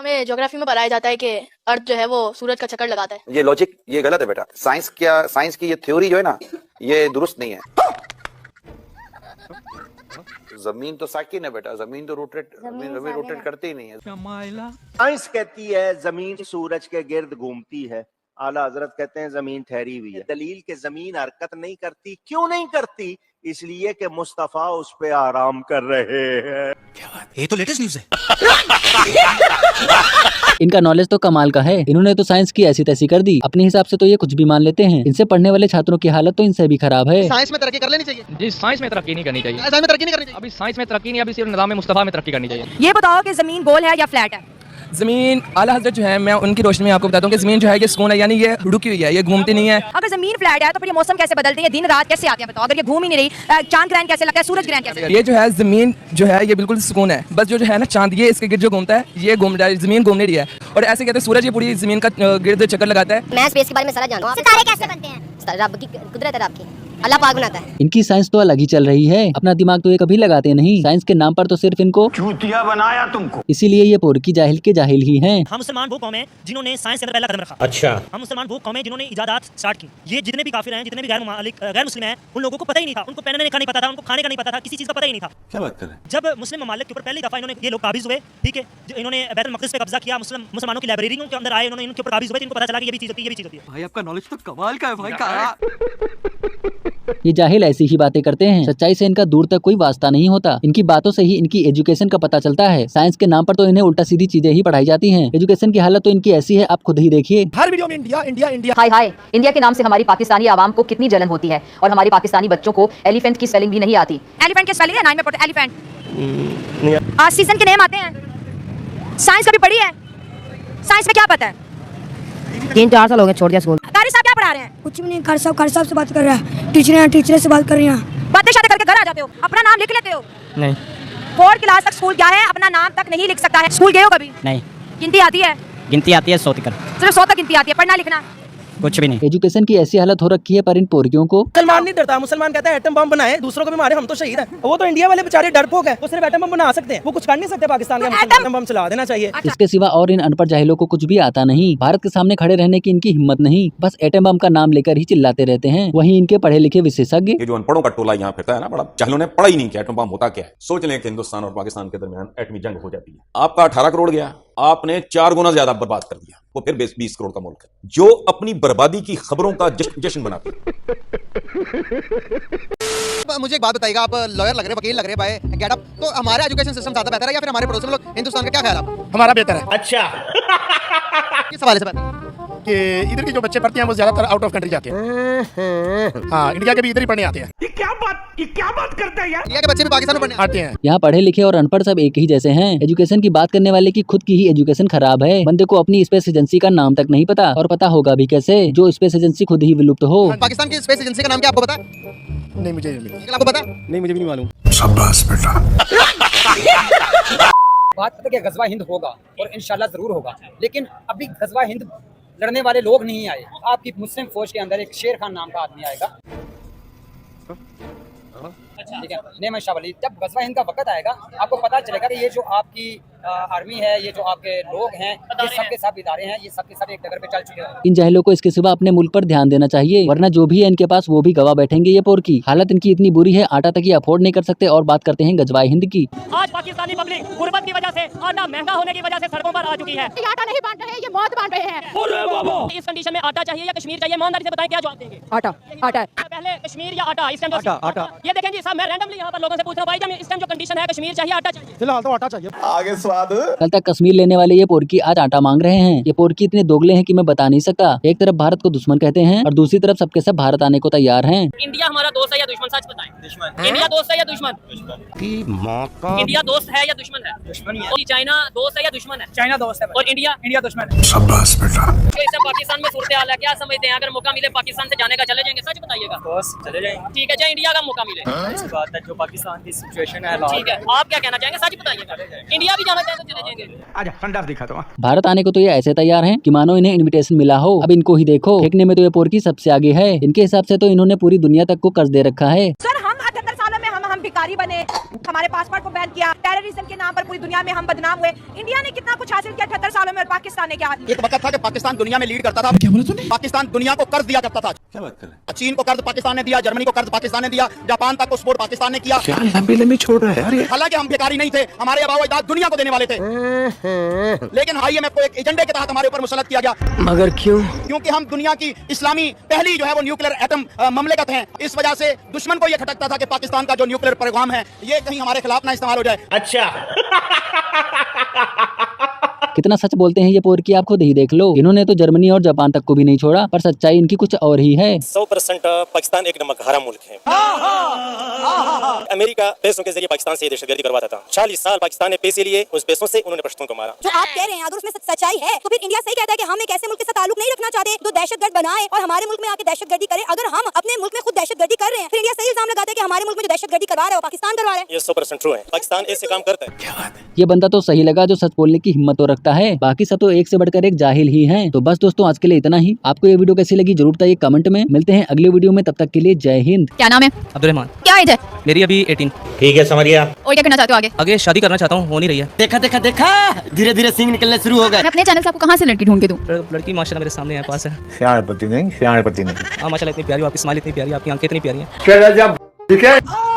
हमें ज्योग्राफी में पढ़ाया जाता है कि अर्थ जो है वो सूरज का चक्कर लगाता है। ये लॉजिक ये गलत है बेटा। साइंस की ये थ्योरी जो है ना ये दुरुस्त नहीं है। जमीन तो साकिन है बेटा, जमीन तो रोटेट करती ही नहीं है। साइंस कहती है जमीन सूरज के गिर्द घूमती है, आला हजरत कहते हैं जमीन ठहरी हुई है। दलील के जमीन हरकत नहीं करती, क्यों नहीं करती? इसलिए कि मुस्तफा उस पे आराम कर रहे हैं। क्या बात, ये तो लेटेस्ट न्यूज़ है। इनका नॉलेज तो कमाल का है। इन्होंने तो साइंस की ऐसी तैसी कर दी, अपने हिसाब से तो ये कुछ भी मान लेते हैं। इनसे पढ़ने वाले छात्रों की हालत तो इनसे भी खराब है। साइंस में तरक्की कर लेनी चाहिए। जी साइंस में तरक्की नहीं करनी चाहिए। साइंस में तरक्की नहीं करनी चाहिए। अभी साइंस में तरक्की नहीं, अभी सिर्फ निज़ाम मुस्तफा में तरक्की करनी चाहिए। ये बताओ कि जमीन गोल है या फ्लैट है? जमीन आला हज़रत जो है, मैं उनकी रोशनी में आपको बताता हूँ कि जमीन जो है ये सुकून है, यानी ये रुकी हुई है, ये घूमती नहीं है। अगर जमीन फ्लैट है तो फिर ये मौसम कैसे बदलते हैं, दिन रात कैसे आते हैं बताओ? अगर ये घूम ही नहीं रही, चांद ग्रहण कैसे लगता है, सूरज ग्रहण कैसे? ये जो है जमीन जो है ये बिल्कुल सुकून है, बस जो है ना चांद ये इसके गिर्द जो घूमता है, ये घूम रहा है, जमीन घूम नहीं रही है। और ऐसे कहते हैं सूरज ये पूरी जमीन का गिर्द चक्कर लगाता है। मैं स्पेस के बारे में सारा जानता हूं। सितारे कैसे बनते हैं? रब की कुदरत है, रब की, अल्लाह पाक बनाता है। इनकी साइंस तो अलग ही चल रही है, अपना दिमाग तो ये कभी लगाते नहीं। साइंस के नाम पर तो सिर्फ इनको चूतिया बनाया तुमको। इसीलिए ये पोरकी जाहिल के जाहिल ही हैं। हम मुसलमान वो कौम है जिन्होंने साइंस के अंदर पहला कदम रखा। अच्छा, हम मुसलमान वो कौम है जिन्होंने इजादात स्टार्ट की। ये जितने भी काफिर हैं, जितने भी गैर मुस्लिम हैं, उन लोगों को पता ही नहीं था। उनको पहनने का नहीं पता था, उनको खाने का नहीं पता था, किसी चीज का पता ही नहीं था। क्या बात कर रहे हैं? जब मुस्लिम ममालिक के ऊपर पहली दफा ये लोग काबिज हुए, ठीक है, इन्होंने बैतुल मक़दिस पे कब्जा किया, मुसलमानों की लाइब्रेरियों के अंदर आए, उन्होंने इनके ऊपर काबिज हुए, इनको पता चला कि ये भी चीज होती है, ये भी चीज होती है। भाई आपका नॉलेज तो कमाल का है भाई का। ये जाहिल ऐसी ही बातें करते हैं, सच्चाई से इनका दूर तक कोई वास्ता नहीं होता। इनकी बातों से ही इनकी एजुकेशन का पता चलता है। साइंस के नाम पर तो इन्हें उल्टा सीधी चीजें ही पढ़ाई जाती हैं। एजुकेशन की हालत तो इनकी ऐसी है, आप खुद ही देखिए। हर वीडियो में इंडिया इंडिया इंडिया। हाय हाय, इंडिया के नाम से हमारी पाकिस्तानी आवाम को कितनी जलन होती है, और हमारी पाकिस्तानी बच्चों को एलिफेंट की स्पेलिंग भी नहीं आती। एलिफेंट की स्पेलिंग है 9 में पढ़ते, एलिफेंट। आज सीजन के नेम आते हैं, साइंस कभी पढ़ी है? साइंस में क्या पता है? 3-4 साल हो गए छोड़ दिया स्कूल। कारी साहब क्या पढ़ा रहे हैं? कुछ भी नहीं, खर साहब से बात कर रहा है। टीचर से बात कर रही हैं। बातें शादी करके घर आ जाते हो, अपना नाम लिख लेते हो? नहीं। 4th क्लास तक स्कूल क्या है, अपना नाम तक नहीं लिख सकता है। स्कूल गए हो कभी? नहीं। गिनती आती है? गिनती आती है 100 तक। सिर्फ 100 तक गिनती आती है, पढ़ना लिखना कुछ भी नहीं। एजुकेशन की ऐसी हालत हो रखी है पर इन पोरकियों को मुसलमान नहीं डरता। मुसलमान कहता है एटम बम बनाए, दूसरों को भी मारे, हम तो शहीद हैं। वो तो इंडिया वाले बेचारे डरपोक हैं, वो सिर्फ एटम बम बना सकते हैं, वो कुछ कर नहीं सकते। पाकिस्तान का एटम बम चला देना चाहिए। इसके सिवा और इन अनपढ़ जाहिलों को कुछ भी आता नहीं। भारत के सामने खड़े रहने की इनकी हिम्मत नहीं, बस एटम बम का नाम लेकर ही चिल्लाते रहते हैं। वहीं इनके पढ़े लिखे विशेषज्ञ, ये जो अनपढ़ों का टोला यहाँ फिरता है ना, बड़ा जाहिलों ने पढ़ा ही नहीं कि एटम बम होता क्या है। सोच लें कि हिंदुस्तान और पाकिस्तान के दरमियान एटमी जंग हो जाती है, आपका 18 करोड़ गया, आपने 4 गुना ज्यादा बर्बाद कर दिया। वो फिर 20 करोड़ का मुल्क है जो अपनी बर्बादी की खबरों का जश्न बनाती है। मुझे एक बात बताइएगा, आप लॉयर लग रहे, वकील लग रहे बाय गेटअप, तो हमारा एजुकेशन सिस्टम ज्यादा बेहतर है या फिर हमारे पड़ोसी लोग हिंदुस्तान का? क्या ख्याल है? हमारा बेहतर है। अच्छा, किस हवाले से बेहतर कि इधर के जो बच्चे पढ़ते हैं वो ज्यादातर आउट ऑफ कंट्री जाते हैं। हाँ, इंडिया के भी इधर ही पढ़ने आते हैं। ये क्या बात करता है यार? इंडिया के बच्चे भी पाकिस्तान में पढ़ने आते हैं। यहाँ पढ़े लिखे और अनपढ़ सब एक ही जैसे हैं। एजुकेशन की बात करने वाले की खुद की ही एजुकेशन खराब है। बंदे को अपनी स्पेस एजेंसी का नाम तक नहीं पता, और पता होगा भी कैसे जो स्पेस एजेंसी खुद ही विलुप्त हो। पाकिस्तान की स्पेस एजेंसी का नाम क्या आपको पता है? नहीं, मुझे आपको पता? नहीं, मुझे भी नहीं मालूम। शाबाश बेटा। बात पता है, गजवा हिंद होगा और इंशाल्लाह जरूर होगा, लेकिन अभी गजवा हिंद लड़ने वाले लोग नहीं आए। आपकी मुस्लिम फौज के अंदर एक शेर खान नाम का आदमी आएगा, ठीक है, नेम शाह वली। जब गजवा हिंद का वक्त आएगा, आपको पता चलेगा कि ये जो आपकी आर्मी है, ये जो आपके लोग हैं, ये सबके सब इदारे हैं, ये सबके सब एक डगर पे चल चुके हैं। इन जाहिलों को इसके सिवा अपने मुल्क पर ध्यान देना चाहिए, वरना जो भी है इनके पास वो भी गवा बैठेंगे। ये पोर की हालत इनकी इतनी बुरी है, आटा तक ये अफोर्ड नहीं कर सकते, और बात करते हैं गजवाए हिंद की। आज पाकिस्तानी पब्लिक गुर्बत की वजह से, आटा महंगा होने की वजह से सड़कों पर आ चुकी है। आटा नहीं बांट रहे हैं, ये मौत बांट रहे हैं। इस कंडीशन में आटा चाहिए या कश्मीर चाहिए? ईमानदारी से बताएं, क्या जवाब देंगे? आटा, आटा। पहले कश्मीर या आटा? इस टाइम आटा। ये देखें जी साहब, मैं रैंडमली यहाँ पर लोगों से पूछ रहा हूँ, भाई इस टाइम जो कंडीशन है, कश्मीर चाहिए, आटा चाहिए? फिलहाल तो आटा चाहिए। आगे स्वाद। कल तक कश्मीर लेने वाले ये पोरकी आज आटा मांग रहे हैं। ये पोरकी इतने दोगले हैं कि मैं बता नहीं सकता। एक तरफ भारत को दुश्मन कहते हैं और दूसरी तरफ सबके सब भारत आने को तैयार हैं। इंडिया हमारा दोस्त है या दुश्मन? सच बताएं। दुश्मन। इंडिया दोस्त है या दुश्मन? इंडिया दोस्त है या दुश्मन है? दुश्मन ही है। और चाइना दोस्त है या दुश्मन है? चाइना दोस्त है। और इंडिया दुश्मन है। शाबाश बेटा। तो इससे पाकिस्तान में सूरत हाल है, क्या समझते हैं? अगर मौका मिले पाकिस्तान से जाने का, चले जाएंगे? सच बताइएगा। चले जाएंगे। ठीक है, चाहे इंडिया का मौका मिले। ऐसी बात है, जो पाकिस्तान की सिचुएशन है, ठीक है, आप क्या कहना चाहेंगे? सच बताइएगा। इंडिया भी जाना चाहे तो चले जाएंगे। आजा ठंडा दिखा दो। भारत आने को तो ये ऐसे तैयार हैं कि मानो इन्हें इनविटेशन मिला हो। अब इनको ही देखो, फेंकने में तो ये पोरकी सबसे आगे है। इनके हिसाब से तो इन्होंने पूरी दुनिया तक को कर्ज दे रखा है। सर, हम 78 सालों में हम भिखारी बने, हमारे पासपोर्ट को बैन किया, टेररिज्म के नाम पर पूरी दुनिया में हम बदनाम हुए। इंडिया ने कितना कुछ हासिल किया 78 सालों में और पाकिस्तान ने क्या? एक वक्त था कि पाकिस्तान दुनिया में लीड करता था। क्या बोला तूने? पाकिस्तान दुनिया को कर्ज दिया करता था। क्या बात कर रहे हैं? चीन को कर्ज पाकिस्तान ने दिया, जर्मनी को कर्ज पाकिस्तान ने दिया, जापान तक को सपोर्ट पाकिस्तान ने किया। क्या लंबी छोड़ रहा है यार ये? हालांकि हम भिखारी नहीं थे, हमारे अबाव अजदाद दुनिया को देने वाले थे, लेकिन IMF को एक एजेंडे के तहत हमारे ऊपर मुसल्लत किया गया। मगर क्यों? क्योंकि हम दुनिया की इस्लामी पहली जो है वो न्यूक्लियर एटम ममलिकत हैं। इस वजह से दुश्मन को ये खटकता था कि पाकिस्तान का जो न्यूक्लियर प्रोग्राम है ये कहीं हमारे खिलाफ ना इस्तेमाल हो जाए। अच्छा कितना सच बोलते हैं ये पोर की आप खुद ही देख लो। इन्होंने तो जर्मनी और जापान तक को भी नहीं छोड़ा, पर सच्चाई इनकी कुछ और ही है। 100% पाकिस्तान एक नमक हराम मुल्क है। अमेरिका पैसों के जरिए पाकिस्तान से दहशतगर्दी करवाता था। 40 साल पाकिस्तान ने पैसे लिए, उस पैसों से उन्होंने पश्तून को मारा। जो आप कह रहे हैं अगर उसमें सच्चाई है तो फिर इंडिया सही कहता है कि हम एक ऐसे मुल्क के साथ ताल्लुक नहीं रखना चाहते जो दहशतगर्द बनाए और हमारे मुल्क में आके दहशतगर्दी करे। अगर हम अपने मुल्क में खुद दहशतगर्दी कर रहे हैं, फिर इंडिया सही इल्जाम लगाता है कि हमारे मुल्क में जो दहशतगर्दी करवा रहा है वो पाकिस्तान करवा रहा है। ये 100% ट्रू है। पाकिस्तान ऐसे काम करता है। क्या बात है? ये बंदा तो सही लगा जो सच बोलने की हिम्मत तो रखता है, बाकी सब तो एक से बढ़कर एक जाहिल ही हैं। तो बस दोस्तों आज के लिए इतना ही। आपको ये वीडियो कैसी लगी जरूर बताइए कमेंट में। मिलते हैं अगले वीडियो में, तब तक के लिए जय हिंद। क्या नाम है? अब्दुलरहमान। क्या एज है? मेरी अभी 18। ठीक है समझ गया। और क्या करना चाहते हो आगे? आगे शादी करना चाहता हूँ, हो नहीं रही है। देखा देखा देखा, धीरे धीरे सींग निकलने शुरू हो गए। मैं अपने चैनल से आपको कहाँ से लड़की ढूंढ के दूं? लड़की माशाल्लाह मेरे सामने है, पास है। श्याणपति नहीं। हाँ माशाल्लाह इतनी प्यारी, आपकी स्माइल इतनी प्यारी, आपकी आंखें इतनी प्यारी हैं।